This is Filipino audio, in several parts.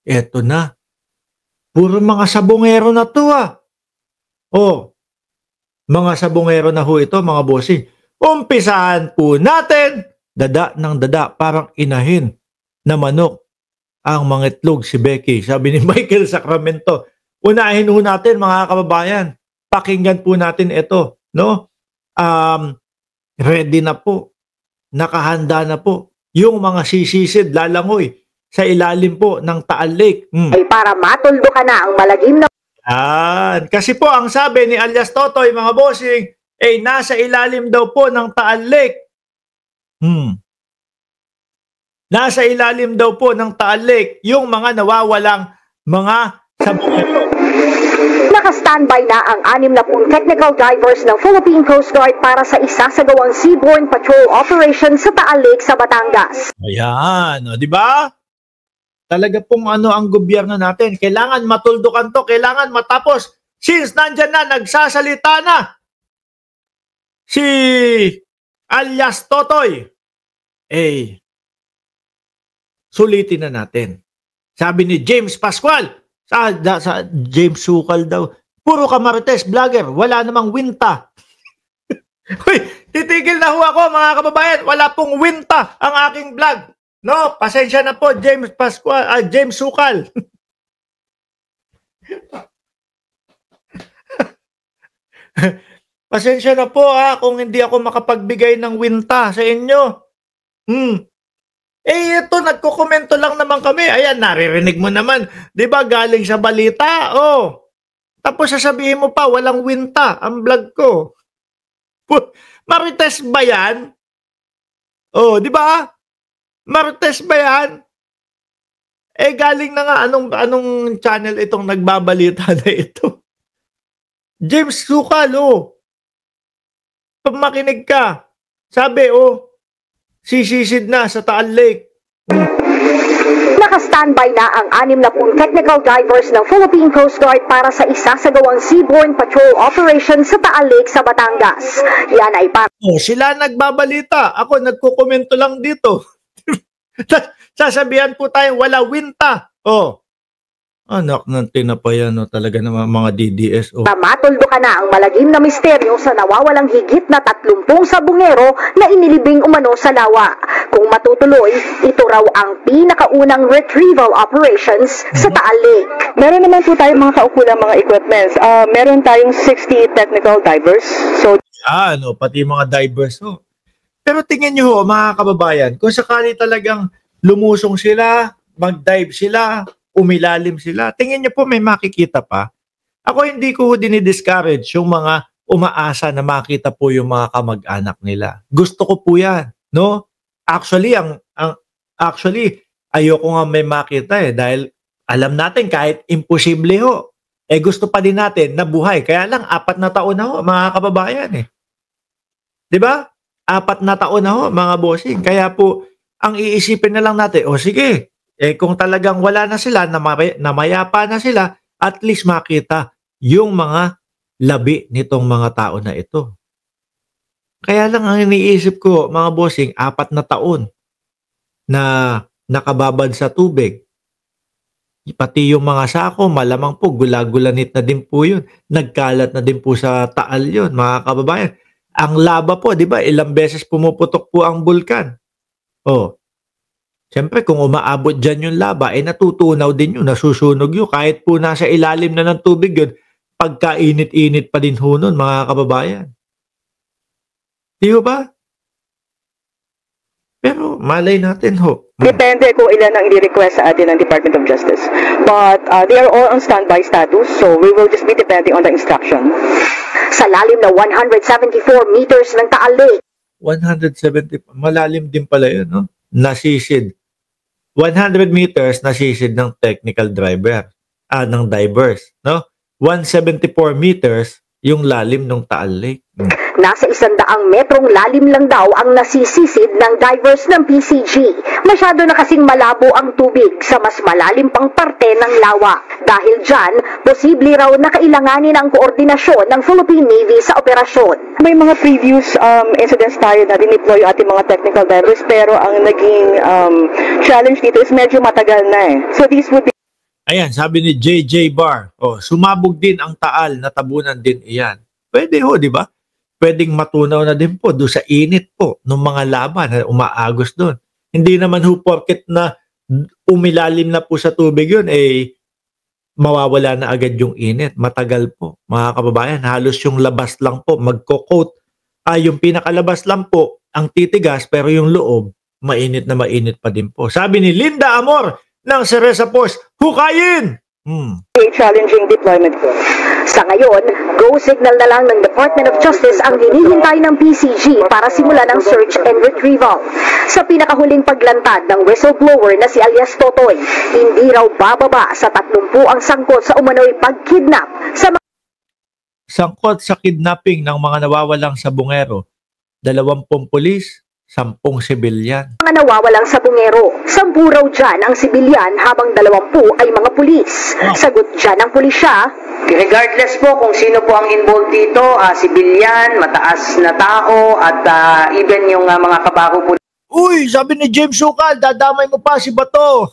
Eto na, puro mga sabongero na 'to, Oh, mga sabongero na ho ito, mga bossing. Umpisahan po natin, dada ng dada, parang inahin na manok ang mga itlog si Becky. Sabi ni Michael Sacramento. Unahin ho natin, mga kababayan. Pakinggan po natin ito, no? Ready na po. Nakahanda na po yung mga sisisid lalangoy sa ilalim po ng Taal Lake. Ay para matuldo ka na ang malagim na... Kasi po ang sabi ni alias Totoy, mga bossing, nasa ilalim daw po ng Taal Lake. Nasa ilalim daw po ng Taal Lake yung mga nawawalang mga sabongero. Naka-standby na ang 60 technical divers ng Philippine Coast Guard para sa isasagawang seaborne patrol operation sa Taal Lake sa Batangas. Ayan, di ba? Talaga pong ang gobyerno natin. Kailangan matuldukan to, kailangan matapos. Since nandyan na, nagsasalita na si alias Totoy, sulitin na natin. Sabi ni James Pascual, sa James Sukal daw, puro kamarites vlogger, wala namang winta. Uy, titigil na ho ako, mga kababayan, wala pong winta ang aking vlog. No, pasensya na po, James Pascual, James Sukal. Pasensya na po kung hindi ako makapagbigay ng winta sa inyo. Ito, nagkukomento lang naman kami. Ayan, naririnig mo naman. Di ba, galing sa balita? Tapos sasabihin mo pa, walang winta ang vlog ko. Marites ba yan? Di ba? Marites ba yan? Galing na nga. Anong channel itong nagbabalita na ito? James Sukal, Pag makinig ka, sabi, sisisid na sa Taal Lake. Naka-standby na ang 60 technical divers ng Philippine Coast Guard para sa isasagawang seaborne patrol operation sa Taal Lake sa Batangas. Yan ay para... Sila nagbabalita. Ako nagkukomento lang dito. Sasabihan po tayo, wala winta. Anak ng tinapayan, talaga naman mga DDS. Matuldo ka na ang malagim na misteryo sa nawawalang higit na 30 sabongero na inilibing umano sa lawa. Kung matutuloy, ito raw ang pinakaunang retrieval operations sa Taal Lake. Meron naman po tayong mga kaukulang mga equipments. Meron tayong 60 technical divers. So, pati mga divers. Pero tingnan nyo, mga kababayan, kung sakali talagang lumusong sila, mag-dive sila, umilalim sila, tingin niyo po may makikita pa. Ako hindi ko dinidiscourage yung mga umaasa na makita po yung mga kamag-anak nila. Gusto ko po yan, no? Actually, ayoko nga may makita dahil alam natin kahit imposible ho, gusto pa din natin na buhay. Kaya lang, 4 na taon na ho, mga kababayan Di ba? 4 na taon na ho, mga bossing. Kaya po, ang iisipin na lang natin, sige, kung talagang wala na sila, namayapa na sila, at least makita yung mga labi nitong mga tao na ito. Kaya lang ang iniisip ko, mga bossing, 4 na taon na nakababad sa tubig. Pati yung mga sako, malamang po, gulagulanit na din po yun. Nagkalat na din po sa Taal yun, mga kababayan. Ang lava po, di ba? Ilang beses pumuputok po ang bulkan. Siyempre, kung umaabot dyan yung lava, natutunaw din yun, nasusunog yun. Kahit po nasa ilalim na ng tubig yun, pagkainit-init pa din ho nun, mga kababayan. Di ba? Pero malay natin ho. Depende kung ilan ang i-request sa atin ng Department of Justice. But they are all on standby status, so we will just be depending on the instruction. Sa lalim na 174 meters ng Taal Lake. 170, malalim din pala yun, no? Nasisid. 100 meters nasisid ng technical driver, ng divers, no? 174 meters yung lalim ng Taal Lake. Nasa 100 metrong lalim lang daw ang nasisisid ng divers ng PCG. Masyado na kasing malabo ang tubig sa mas malalim pang parte ng lawa. Dahil dyan, posible raw na kailanganin ang koordinasyon ng Philippine Navy sa operasyon. May mga previous incidents tayo na dineploy ating mga technical divers, pero ang naging challenge dito is medyo matagal na So these would be Ayan, sabi ni JJ Bar, sumabog din ang Taal, natabunan din iyan. Pwede ho, di ba? Pwedeng matunaw na din po doon sa init po ng mga laban na umaagos doon. Hindi naman ho porket na umilalim na po sa tubig yun, mawawala na agad yung init. Matagal po. Mga kababayan, halos yung labas lang po, magko-coat. Yung pinakalabas lang po, ang titigas, pero yung loob, mainit na mainit pa din po. Sabi ni Linda Amor ng Cereza Post, hukayin! A challenging deployment po. Sa ngayon, go signal na lang ng Department of Justice ang hinihintay ng PCG para simulan ang search and retrieval. Sa pinakahuling paglantad ng whistleblower na si alias Totoy, hindi raw bababa sa 30 ang sangkot sa umano'y pagkidnap sa Sangkot sa kidnapping ng mga nawawalang sabungero, 20 pulis, 10 sibilyan. mga nawawalang sabungero. 10 raw dyan ang sibilyan habang 20 ay mga pulis. Sagot dyan ng pulisya, Regardless po kung sino po ang involved dito, sibilyan, mataas na tao, at even yung mga kabaho po. Uy, sabi ni James Sukal, dadamay mo pa si Bato.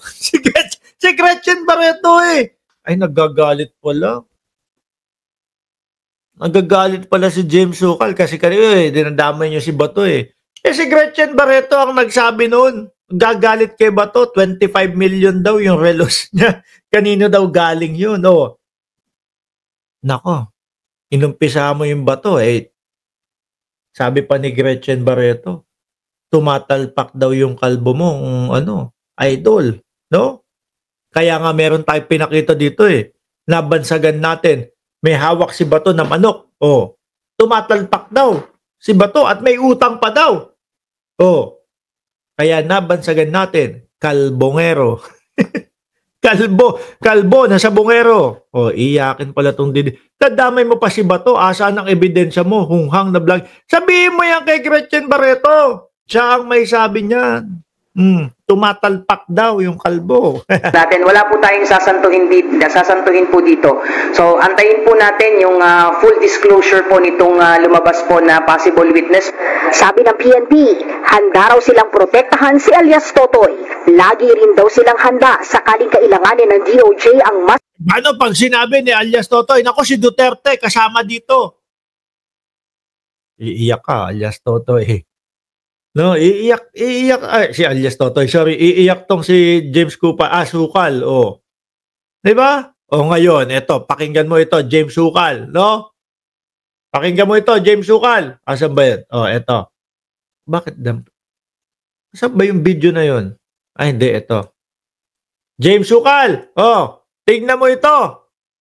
si Gretchen Barreto Ay, nagagalit pala. Nagagalit pala si James Sukal kasi kanina dinadamay niyo si Bato si Gretchen Barreto ang nagsabi noon. Gagalit kay Bato, 25 million daw yung relos niya. Kanino daw galing yun, Nako, inumpisa mo yung Bato, sabi pa ni Gretchen Barreto, tumatalpak daw yung kalbo mo, idol, no? Kaya nga meron tayong pinakita dito nabansagan natin, may hawak si Bato na manok, tumatalpak daw si Bato at may utang pa daw, kaya nabansagan natin, kalbongero. Kalbo na sa bungero. Iyakin pala tong Dadamay mo pa si Bato, asaan ang ebidensya mo? Hunghang na vlog. Sabihin mo yan kay Gretchen Barreto. Siya ang may sabi niyan. Tumatalpak daw yung kalbo. Natin, wala po tayong sasantuhin po dito. So, antayin po natin yung full disclosure po nitong lumabas po na possible witness. sabi ng PNP, handa raw silang protektahan si alias Totoy. Lagi rin daw silang handa sakaling kailanganin ng DOJ ang mas Ano pag sinabi ni alias Totoy, nako si Duterte kasama dito. Iiyak ka, alias Totoy. No, iiyak si alias Totoy, sorry, iiyak tong si James Sukal, 'Di ba? Ngayon, eto, pakinggan mo ito, James Sukal, no? Pakinggan mo ito, James Sukal. Asan ba 'yan? Eto. Bakit saan ba yung video na 'yon? Hindi, ito. James Sukal, tingnan mo ito.